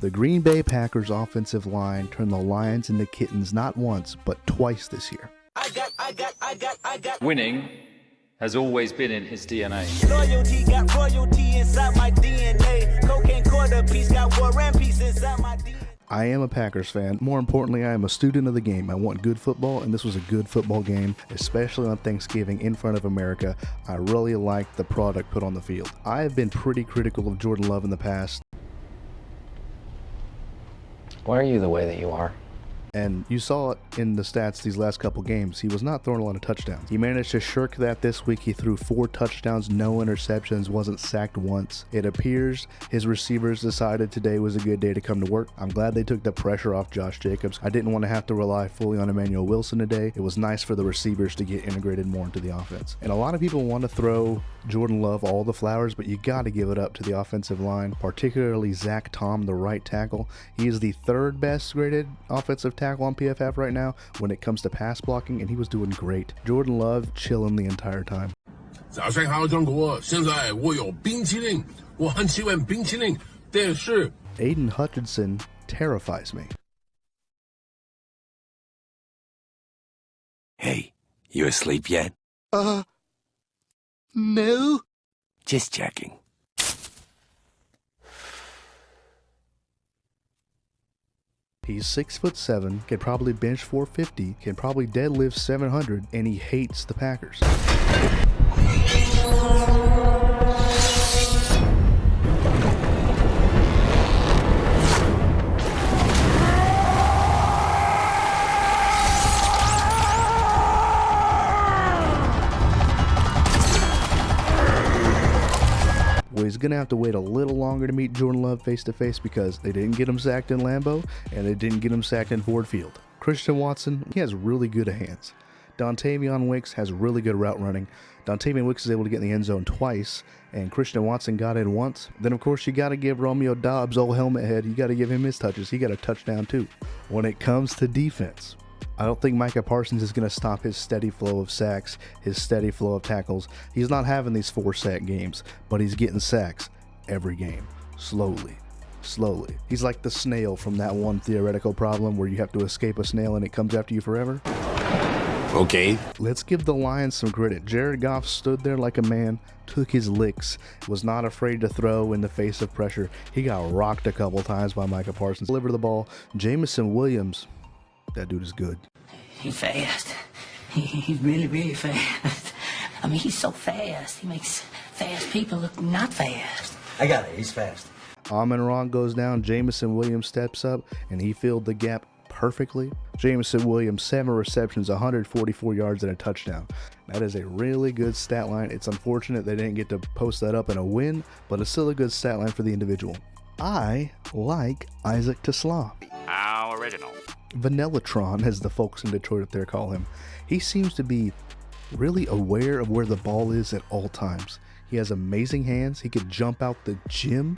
The Green Bay Packers offensive line turned the Lions into kittens not once, but twice this year. Winning has always been in his DNA. Loyalty got royalty inside my DNA. Cocaine quarter piece got war and peace inside my DNA. I am a Packers fan. More importantly, I am a student of the game. I want good football, and this was a good football game, especially on Thanksgiving in front of America. I really liked the product put on the field. I have been pretty critical of Jordan Love in the past. Why are you the way that you are? And you saw it in the stats these last couple games. He was not throwing a lot of touchdowns. He managed to shirk that this week. He threw 4 touchdowns, no interceptions, wasn't sacked once. It appears his receivers decided today was a good day to come to work. I'm glad they took the pressure off Josh Jacobs. I didn't want to have to rely fully on Emmanuel Wilson today. It was nice for the receivers to get integrated more into the offense. And a lot of people want to throw Jordan Love all the flowers, but you got to give it up to the offensive line, particularly Zach Tom, the right tackle. He is the 3rd best graded offensive tackle on PFF right now when it comes to pass blocking, and he was doing great. Jordan Love chilling the entire time. 早上好，中国！现在我有冰淇淋，我很喜欢冰淇淋，但是 Aiden Hutchinson terrifies me. Hey, you asleep yet? No. Just checking. He's 6'7", can probably bench 450, can probably deadlift 700, and he hates the Packers. Well, he's going to have to wait a little longer to meet Jordan Love face-to-face because they didn't get him sacked in Lambeau, and they didn't get him sacked in Ford Field. Christian Watson, he has really good hands. Dontavion Wicks has really good route running. Dontavion Wicks is able to get in the end zone twice, and Christian Watson got in once. Then, of course, you got to give Romeo Doubs, old helmet head, you got to give him his touches. He got a touchdown, too. When it comes to defense, I don't think Micah Parsons is going to stop his steady flow of sacks, his steady flow of tackles. He's not having these 4-sack games, but he's getting sacks every game, slowly. He's like the snail from that one theoretical problem where you have to escape a snail and it comes after you forever. Okay. Let's give the Lions some credit. Jared Goff stood there like a man, took his licks, was not afraid to throw in the face of pressure. He got rocked a couple times by Micah Parsons. Delivered the ball. Jamison Williams, that dude is good. He's fast. He's really, really fast. I mean, he's so fast. He makes fast people look not fast. I got it. He's fast. Amon-Ra goes down. Jamison Williams steps up, and he filled the gap perfectly. Jamison Williams, 7 receptions, 144 yards, and a touchdown. That is a really good stat line. It's unfortunate they didn't get to post that up in a win, but it's still a good stat line for the individual. I like Isaac Teslam. How original. Vanillatron, as the folks in Detroit up there call him. He seems to be really aware of where the ball is at all times. He has amazing hands. He could jump out the gym.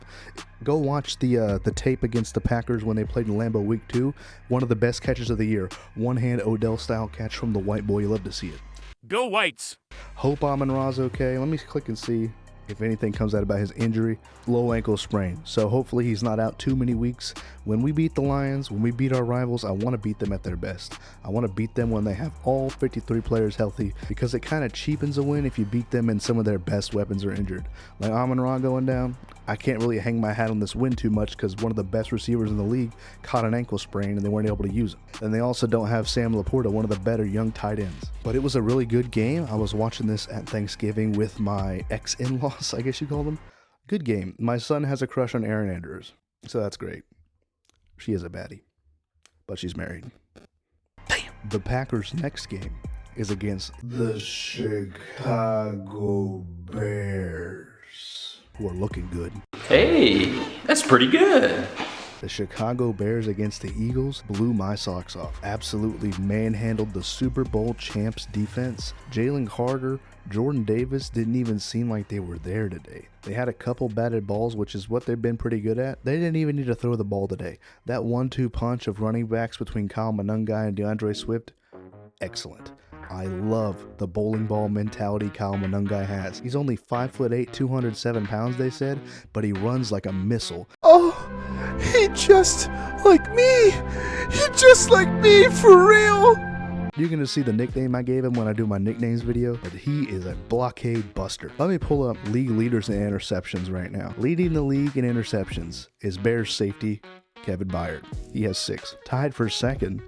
Go watch the tape against the Packers when they played in Lambeau Week 2. One of the best catches of the year. One-hand Odell-style catch from the white boy. You love to see it. Go Whites! Hope Amon-Ra's okay. Let me click and see if anything comes out about his injury. Low ankle sprain. So hopefully he's not out too many weeks. When we beat the Lions, when we beat our rivals, I want to beat them at their best. I want to beat them when they have all 53 players healthy, because it kind of cheapens a win if you beat them and some of their best weapons are injured. Like Amon-Ra going down, I can't really hang my hat on this win too much because one of the best receivers in the league caught an ankle sprain and they weren't able to use him. And they also don't have Sam Laporta, one of the better young tight ends. But it was a really good game. I was watching this at Thanksgiving with my ex-in-laws, I guess you call them. Good game. My son has a crush on Erin Andrews, so that's great. She is a baddie, but she's married. Damn. The Packers' next game is against the Chicago Bears, who are looking good. Hey, that's pretty good. The Chicago Bears against the Eagles blew my socks off. Absolutely manhandled the Super Bowl champs defense. Jalen Carter, Jordan Davis didn't even seem like they were there today. They had a couple batted balls, which is what they've been pretty good at. They didn't even need to throw the ball today. That 1-2 punch of running backs between Kyle Monangai and DeAndre Swift, excellent. I love the bowling ball mentality Kyle Monangai has. He's only 5'8", 207 pounds, they said, but he runs like a missile. Oh, he just like me. He just like me for real. You're going to see the nickname I gave him when I do my nicknames video, but he is a blockade buster. Let me pull up league leaders in interceptions right now. Leading the league in interceptions is Bears safety Kevin Byard. He has 6. Tied for second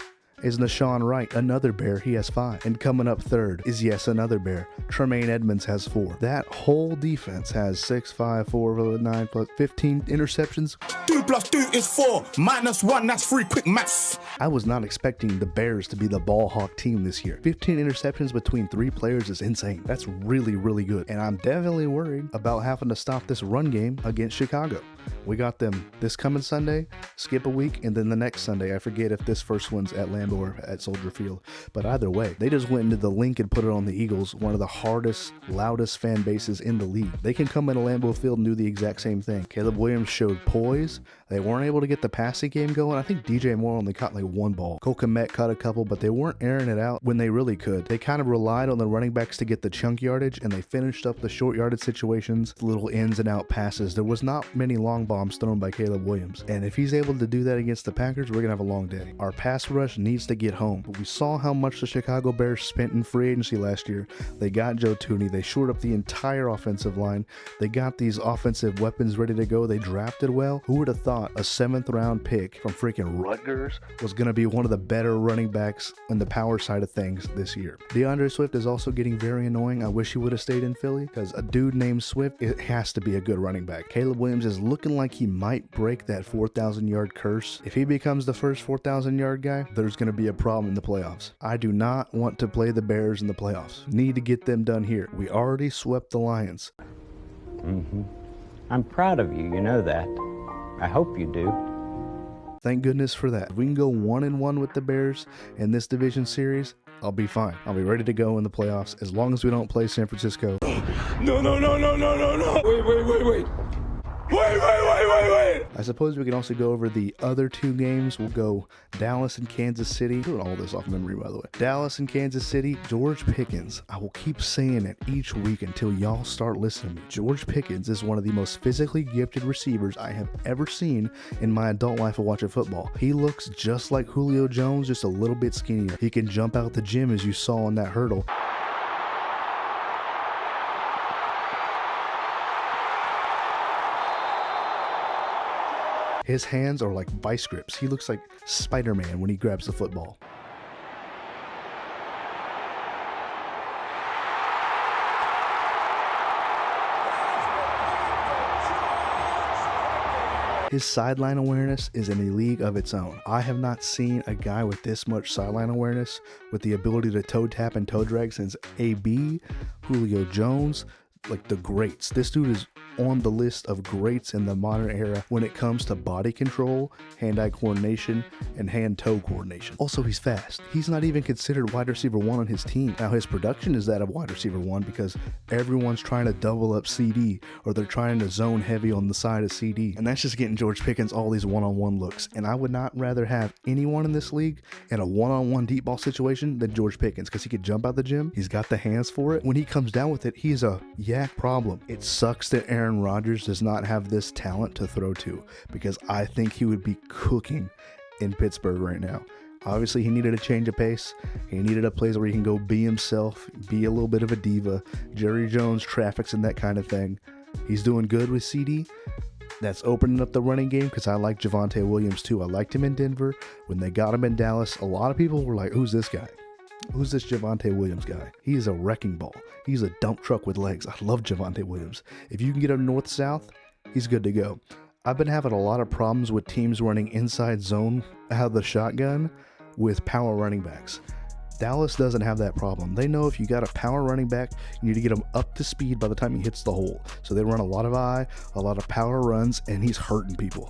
is Nashawn Wright, another Bear. He has 5. And coming up third is, yes, another Bear. Tremaine Edmonds has 4. That whole defense has 6, 5, 4, 9, plus 15 interceptions. 2 + 2 is 4. -1, that's 3. Quick maths. I was not expecting the Bears to be the ball hawk team this year. 15 interceptions between 3 players is insane. That's really, really good. And I'm definitely worried about having to stop this run game against Chicago. We got them this coming Sunday, skip a week, and then the next Sunday. I forget if this first one's at Lambeau or at Soldier Field. But either way, they just went into the link and put it on the Eagles, one of the hardest, loudest fan bases in the league. They can come into Lambeau Field and do the exact same thing. Caleb Williams showed poise. They weren't able to get the passing game going. I think DJ Moore only caught like 1 ball. Cole Kmet caught a couple, but they weren't airing it out when they really could. They kind of relied on the running backs to get the chunk yardage, and they finished up the short yardage situations, little ins and out passes. There was not many long bombs thrown by Caleb Williams. And if he's able to do that against the Packers, we're going to have a long day. Our pass rush needs to get home. But we saw how much the Chicago Bears spent in free agency last year. They got Joe Tooney. They shored up the entire offensive line. They got these offensive weapons ready to go. They drafted well. Who would have thought a 7th round pick from freaking Rutgers was going to be one of the better running backs on the power side of things this year? DeAndre Swift is also getting very annoying. I wish he would have stayed in Philly, because a dude named Swift, it has to be a good running back. Caleb Williams is looking like he might break that 4,000 yard curse. If he becomes the first 4,000 yard guy, there's going to be a problem in the playoffs. I do not want to play the Bears in the playoffs. Need to get them done here. We already swept the Lions. I'm proud of you, you know that. I hope you do. Thank goodness for that. If we can go 1-1 with the Bears in this division series, I'll be fine. I'll be ready to go in the playoffs as long as we don't play San Francisco. No. Wait. Wait. I suppose we can also go over the other 2 games. We'll go Dallas and Kansas City. I'm doing all this off memory, by the way. Dallas and Kansas City. George Pickens. I will keep saying it each week until y'all start listening to me. George Pickens is one of the most physically gifted receivers I have ever seen in my adult life of watching football. He looks just like Julio Jones, just a little bit skinnier. He can jump out the gym, as you saw on that hurdle. His hands are like vice grips. He looks like Spider-Man when he grabs the football. His sideline awareness is in a league of its own. I have not seen a guy with this much sideline awareness, with the ability to toe tap and toe drag, since AB, Julio Jones, like the greats. This dude is on the list of greats in the modern era when it comes to body control, hand-eye coordination, and hand-toe coordination. Also, he's fast. He's not even considered wide receiver 1 on his team. Now, his production is that of wide receiver 1 because everyone's trying to double up CD, or they're trying to zone heavy on the side of CD. And that's just getting George Pickens all these one-on-one looks. And I would not rather have anyone in this league in a one-on-one deep ball situation than George Pickens, because he could jump out the gym. He's got the hands for it. When he comes down with it, he's a yak problem. It sucks that Aaron Rodgers does not have this talent to throw to, because I think he would be cooking in Pittsburgh right now. Obviously, he needed a change of pace. He needed a place where he can go be himself, be a little bit of a diva. Jerry Jones traffics in that kind of thing. He's doing good with CD. That's opening up the running game, because I like Javonte Williams too. I liked him in Denver. When they got him in Dallas, a lot of people were like, who's this guy? Who's this Javonte Williams guy? He is a wrecking ball. He's a dump truck with legs. I love Javonte Williams. If you can get him north-south, he's good to go. I've been having a lot of problems with teams running inside zone out of the shotgun with power running backs. Dallas doesn't have that problem. They know if you got a power running back, you need to get him up to speed by the time he hits the hole. So they run a lot of a lot of power runs, and he's hurting people.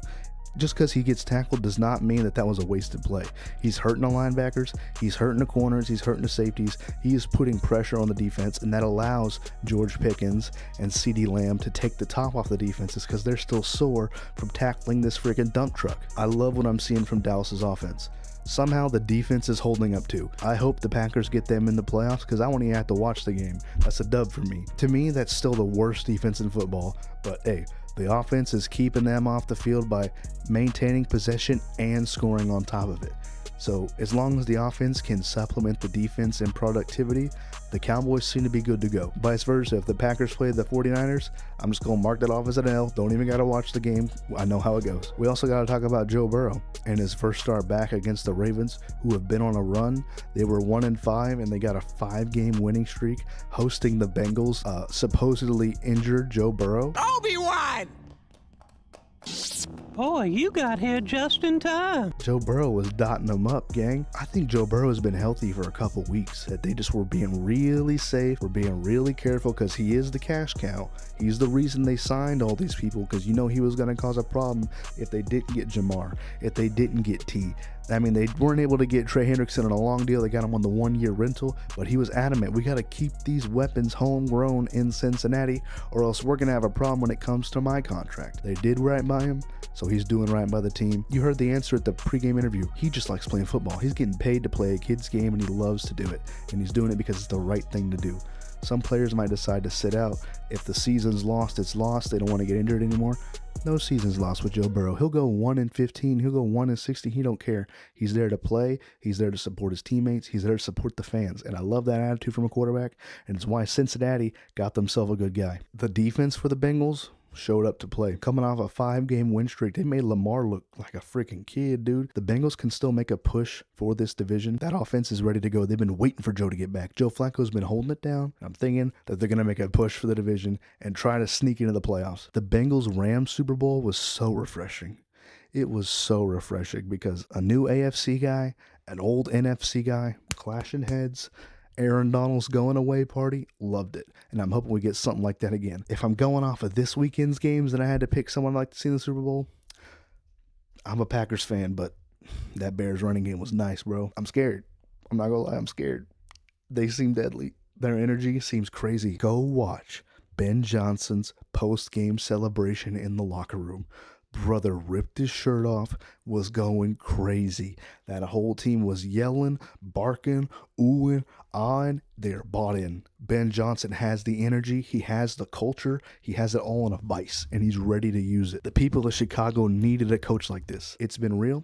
Just because he gets tackled does not mean that was a wasted play. He's hurting the linebackers, he's hurting the corners, he's hurting the safeties. He is putting pressure on the defense, and that allows George Pickens and CeeDee Lamb to take the top off the defenses because they're still sore from tackling this freaking dump truck. I love what I'm seeing from Dallas's offense. Somehow the defense is holding up too. I hope the Packers get them in the playoffs because I won't even have to watch the game. That's a dub for me. To me, that's still the worst defense in football, but hey, the offense is keeping them off the field by maintaining possession and scoring on top of it. So as long as the offense can supplement the defense in productivity, the Cowboys seem to be good to go. Vice versa, if the Packers play the 49ers, I'm just going to mark that off as an L. Don't even got to watch the game. I know how it goes. We also got to talk about Joe Burrow and his first start back against the Ravens, who have been on a run. They were 1-5 and they got a 5-game winning streak hosting the Bengals, supposedly injured Joe Burrow. Obi-Wan! Boy, you got here just in time. Joe Burrow was dotting them up, gang. I think Joe Burrow has been healthy for a couple weeks. That they just were being really safe, were being really careful because he is the cash cow. He's the reason they signed all these people because you know he was going to cause a problem if they didn't get Jamar, if they didn't get T. I mean, they weren't able to get Trey Hendrickson on a long deal. They got him on the 1-year rental, but he was adamant. We got to keep these weapons homegrown in Cincinnati or else we're going to have a problem when it comes to my contract. They did right by him, so he's doing right by the team. You heard the answer at the pregame interview. He just likes playing football. He's getting paid to play a kid's game, and he loves to do it, and he's doing it because it's the right thing to do. Some players might decide to sit out. If the season's lost, it's lost. They don't want to get injured anymore. No season's lost with Joe Burrow. He'll go 1-15. He'll go 1-60. He don't care. He's there to play. He's there to support his teammates. He's there to support the fans. And I love that attitude from a quarterback. And it's why Cincinnati got themselves a good guy. The defense for the Bengals showed up to play. Coming off a 5-game win streak, they made Lamar look like a freaking kid, dude. The Bengals can still make a push for this division. That offense is ready to go. They've been waiting for Joe to get back. Joe Flacco's been holding it down. I'm thinking that they're going to make a push for the division and try to sneak into the playoffs. The Bengals-Rams Super Bowl was so refreshing. It was so refreshing because a new AFC guy, an old NFC guy, clashing heads, Aaron Donald's going away party, loved it. And I'm hoping we get something like that again. If I'm going off of this weekend's games and I had to pick someone I'd like to see in the Super Bowl, I'm a Packers fan, but that Bears running game was nice, bro. I'm scared. I'm not going to lie, I'm scared. They seem deadly. Their energy seems crazy. Go watch Ben Johnson's post-game celebration in the locker room. Brother ripped his shirt off, was going crazy. That whole team was yelling, barking, oohing, ahhing. They're bought in. Ben Johnson has the energy. He has the culture. He has it all in a vice, and he's ready to use it. The people of Chicago needed a coach like this. It's been real.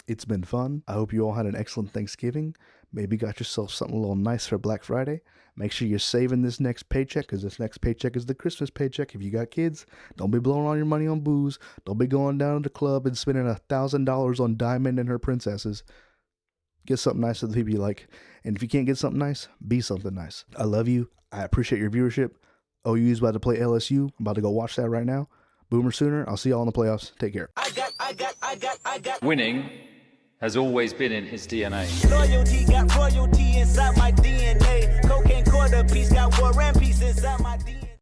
It's been fun. I hope you all had an excellent Thanksgiving. Maybe got yourself something a little nice for Black Friday. Make sure you're saving this next paycheck because this next paycheck is the Christmas paycheck. If you got kids, don't be blowing all your money on booze. Don't be going down to the club and spending $1,000 on Diamond and her princesses. Get something nice to the people you like. And if you can't get something nice, be something nice. I love you. I appreciate your viewership. OU's about to play LSU. I'm about to go watch that right now. Boomer Sooner. I'll see y'all in the playoffs. Take care. I got. Winning has always been in his DNA. Loyalty got royalty inside my DNA. Cocaine quarter piece got war and peace inside my